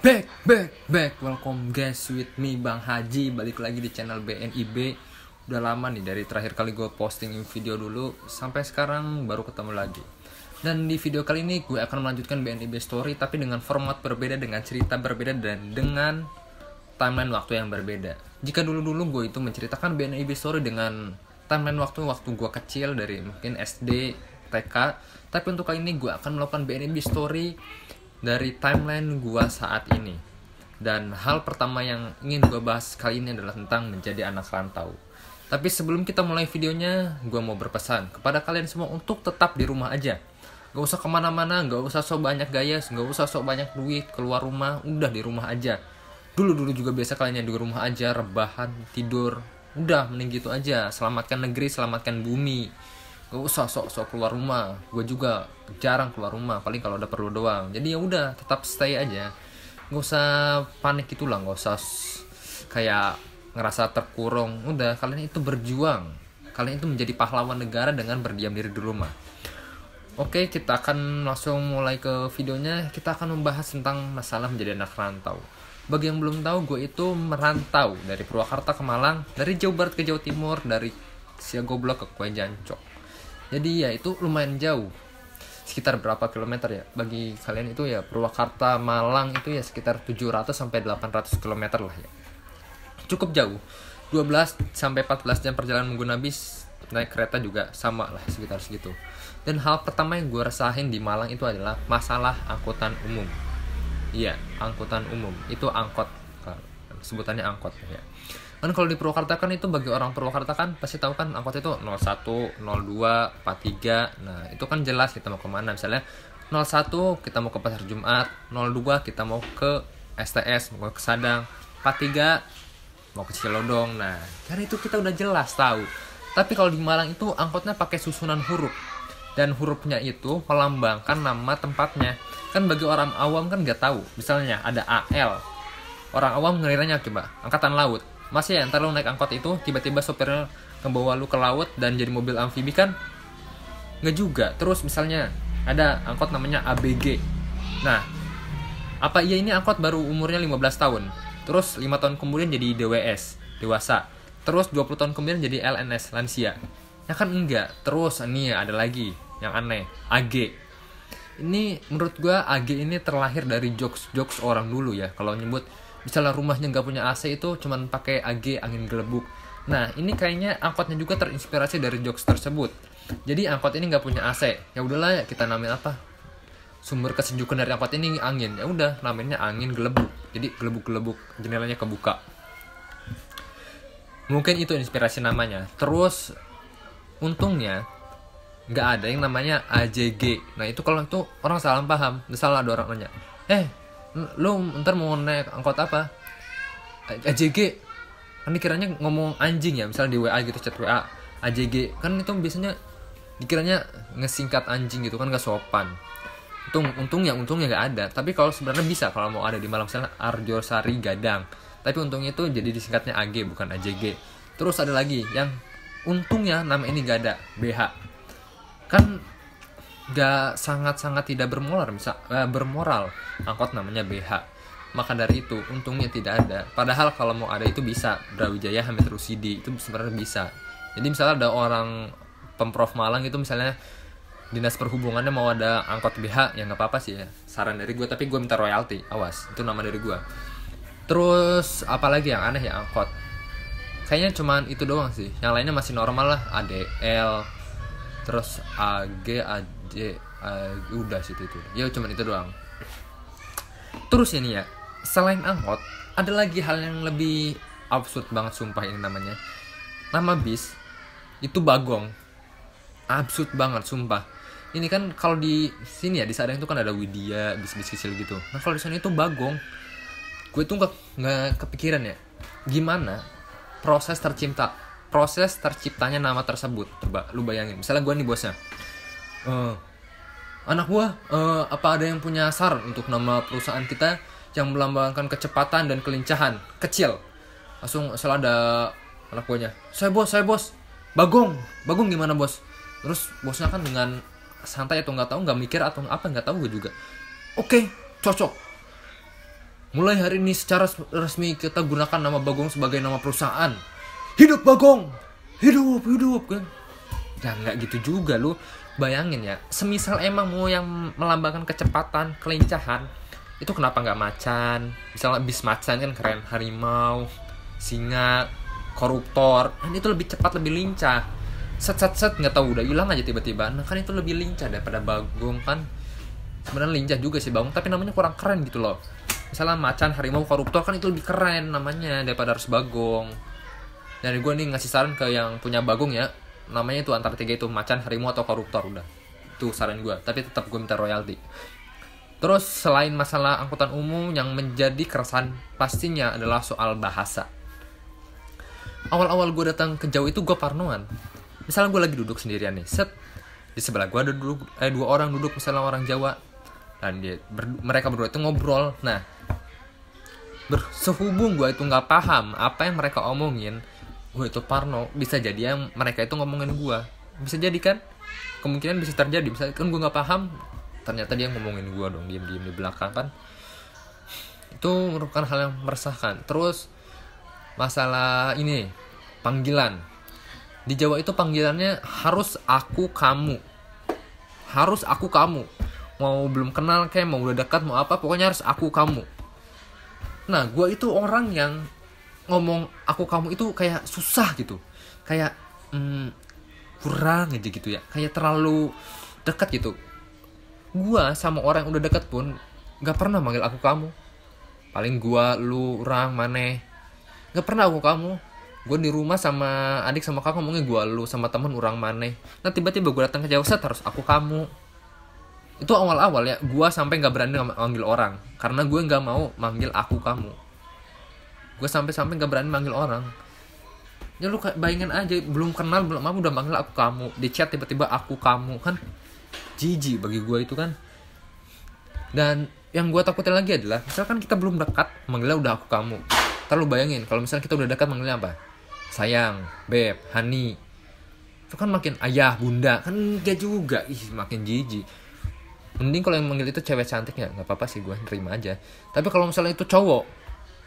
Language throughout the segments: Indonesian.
Back. Welcome guys with me Bang Haji. Balik lagi di channel BNIB. Udah lama nih dari terakhir kali gue posting video dulu, sampai sekarang baru ketemu lagi. Dan di video kali ini gue akan melanjutkan BNIB Story, tapi dengan format berbeda, dengan cerita berbeda, dan dengan timeline waktu yang berbeda. Jika dulu-dulu gue itu menceritakan BNIB Story dengan timeline waktu gue kecil, dari mungkin SD, TK, tapi untuk kali ini gue akan melakukan BNIB Story dari timeline gua saat ini. Dan hal pertama yang ingin gua bahas kali ini adalah tentang menjadi anak rantau. Tapi sebelum kita mulai videonya, gua mau berpesan kepada kalian semua untuk tetap di rumah aja. Gak usah kemana-mana, gak usah sok banyak gaya, gak usah sok banyak duit, keluar rumah, udah di rumah aja. Dulu juga biasa kalian yang di rumah aja, rebahan, tidur. Udah, mending gitu aja. Selamatkan negeri, selamatkan bumi. Gak usah sok keluar rumah. Gue juga jarang keluar rumah, paling kalau ada perlu doang. Jadi ya udah, tetap stay aja. Gak usah panik gitu lah, gak usah kayak ngerasa terkurung. Udah, kalian itu berjuang. Kalian itu menjadi pahlawan negara dengan berdiam diri di rumah. Oke, kita akan langsung mulai ke videonya. Kita akan membahas tentang masalah menjadi anak rantau. Bagi yang belum tahu, gue itu merantau dari Purwakarta ke Malang, dari Jawa Barat ke Jawa Timur, dari Siagoblok ke Kue Jancok. Jadi ya itu lumayan jauh. Sekitar berapa kilometer ya? Bagi kalian itu ya Purwakarta Malang itu ya sekitar 700 sampai 800 kilometer lah ya. Cukup jauh. 12 sampai 14 jam perjalanan menggunakan bis, naik kereta juga sama lah sekitar segitu. Dan hal pertama yang gue rasain di Malang itu adalah masalah angkutan umum. Iya, angkutan umum. Itu angkot. Sebutannya angkot ya. Kan kalau di Purwakarta kan itu bagi orang Purwakarta kan pasti tahu kan angkot itu 01, 02, 43. Nah, itu kan jelas kita mau kemana. Misalnya 01 kita mau ke Pasar Jumat, 02 kita mau ke STS, mau ke Sadang, 43 mau ke Cilodong. Nah, karena itu kita udah jelas tahu. Tapi kalau di Malang itu angkotnya pakai susunan huruf. Dan hurufnya itu melambangkan nama tempatnya. Kan bagi orang awam kan nggak tahu. Misalnya ada AL. Orang awam ngiranya coba angkatan laut. Masih ya, ntar lu naik angkot itu, tiba-tiba sopirnya ngebawa lu ke laut dan jadi mobil amfibi kan? Nggak juga. Terus misalnya, ada angkot namanya ABG. Nah, apa iya ini angkot baru umurnya 15 tahun? Terus 5 tahun kemudian jadi DWS, dewasa. Terus 20 tahun kemudian jadi LNS, lansia. Ya kan enggak. Terus, ini ada lagi yang aneh, AG. Ini menurut gua AG ini terlahir dari jokes orang dulu ya. Kalau nyebut misalnya rumahnya nggak punya AC itu cuman pakai AG, angin gelembung. Nah, ini kayaknya angkotnya juga terinspirasi dari jokes tersebut. Jadi angkot ini nggak punya AC. Ya udahlah, kita namain apa? Sumber kesejukan dari angkot ini angin. Ya udah, namanya angin gelembung. Jadi gelembung-gelembung, jendelanya kebuka. Mungkin itu inspirasi namanya. Terus untungnya nggak ada yang namanya AJG. Nah, itu kalau itu orang salah paham. Misalnya ada orang nanya, lu ntar mau naik angkot apa? AJG. Kan dikiranya ngomong anjing ya, misalnya di WA gitu, chat WA AJG. Kan itu biasanya dikiranya ngesingkat anjing gitu kan, gak sopan. Untungnya gak ada. Tapi kalau sebenarnya bisa, kalau mau ada di Malang misalnya Arjosari Gadang. Tapi untungnya itu jadi disingkatnya AG bukan AJG. Terus ada lagi yang untungnya nama ini gak ada, BH. Kan gak sangat-sangat tidak bermoral angkot namanya BH. Maka dari itu untungnya tidak ada. Padahal kalau mau ada itu bisa. Brawijaya Hamid Rusidi itu sebenarnya bisa. Jadi misalnya ada orang Pemprov Malang itu, misalnya dinas perhubungannya mau ada angkot BH, ya nggak apa-apa sih ya, saran dari gue. Tapi gue minta royalti, awas, itu nama dari gue. Terus apalagi yang aneh ya angkot, kayaknya cuman itu doang sih. Yang lainnya masih normal lah, ADL, terus AG, udah sih itu. Ya cuman itu doang. Terus ini ya, selain angkot, ada lagi hal yang lebih absurd banget, sumpah ini namanya. Nama bis itu Bagong. Absurd banget, sumpah. Ini kan kalau di sini ya, di Sadang itu kan ada Widya, bis-bis kecil gitu. Nah, kalau di sana itu Bagong. Gue tuh nggak kepikiran ya, gimana proses terciptanya nama tersebut. Coba lu bayangin, misalnya gue nih bosnya, anak gua, apa ada yang punya saran untuk nama perusahaan kita yang melambangkan kecepatan dan kelincahan? Kecil. Langsung ada anak buahnya, saya bos, Bagong gimana bos? Terus bosnya kan dengan santai atau nggak mikir atau apa, nggak tahu gue juga. Oke, cocok. mulai hari ini secara resmi kita gunakan nama Bagong sebagai nama perusahaan. Hidup Bagong, hidup kan. Ya nggak gitu juga lu. Bayangin ya, semisal emang mau yang melambangkan kecepatan, kelincahan, itu kenapa nggak macan? Misalnya bis macan kan keren, harimau, singa, koruptor, kan itu lebih cepat, lebih lincah. Set nggak tahu udah hilang aja tiba-tiba. Nah kan itu lebih lincah daripada Bagong kan. Sebenarnya lincah juga sih Bagong, tapi namanya kurang keren gitu loh. Misalnya macan, harimau, koruptor kan itu lebih keren namanya daripada harus Bagong. Dan gue nih ngasih saran ke yang punya Bagong ya, namanya itu antara 3 itu, macan, harimau, atau koruptor, udah. Itu saran gue, tapi tetap gue minta royalti. Terus selain masalah angkutan umum, yang menjadi keresahan pastinya adalah soal bahasa. Awal-awal gue datang ke Jawa itu gue parnoan. Misalnya gue lagi duduk sendirian nih, set, di sebelah gue ada 2 orang duduk, misalnya orang Jawa, dan mereka berdua itu ngobrol. Nah, sehubung gue itu nggak paham apa yang mereka omongin, gue itu parno. Bisa jadi yang mereka itu ngomongin gue, bisa jadi kan, kemungkinan bisa terjadi. Bisa kan gue nggak paham, ternyata dia ngomongin gue dong, diem di belakang kan. Itu merupakan hal yang meresahkan. Terus masalah ini, panggilan di Jawa itu panggilannya harus aku kamu, harus aku kamu. Mau belum kenal kayak mau udah dekat mau apa, pokoknya harus aku kamu. Nah gue itu orang yang ngomong aku kamu itu kayak susah gitu, kayak kurang aja gitu ya, kayak terlalu dekat gitu. Gua sama orang yang udah dekat pun gak pernah manggil aku kamu. Paling gua, lu, orang, maneh, gak pernah aku kamu. Gue di rumah sama adik sama kakak ngomongnya gua, lu, sama temen orang, maneh. Nah tiba-tiba gue datang ke Jawa, set, harus aku kamu. Itu awal-awal ya, gua sampai gak berani manggil orang karena gue gak mau manggil aku kamu. Gue sampai gak berani manggil orang. Ya lu bayangin aja, belum kenal, belum apa udah manggil aku kamu. Di chat tiba-tiba aku kamu, kan jijik bagi gue itu kan. Dan yang gue takutin lagi adalah, misalkan kita belum dekat, manggilnya udah aku kamu. Ntar lu bayangin, kalau misalnya kita udah dekat manggilnya apa? Sayang, beb, honey. Itu kan makin ayah, bunda, kan enggak juga. Makin jijik. Mending kalau yang manggil itu cewek cantik ya, nggak apa-apa sih, gue terima aja. Tapi kalau misalnya itu cowok,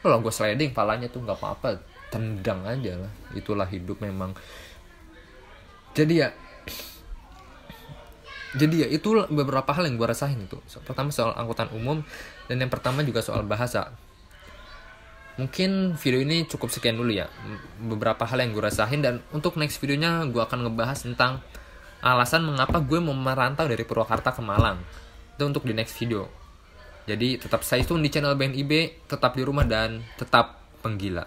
lah gue sliding palanya tuh nggak apa-apa, tendang aja lah. Itulah hidup memang. Jadi ya itu beberapa hal yang gue rasain itu. Pertama soal angkutan umum, dan yang pertama juga soal bahasa. Mungkin video ini cukup sekian dulu ya, beberapa hal yang gue rasain. Dan untuk next videonya gue akan ngebahas tentang alasan mengapa gue mau merantau dari Purwakarta ke Malang. Itu untuk di next video. Jadi tetap stay tune di channel BNIB, tetap di rumah dan tetap penggila.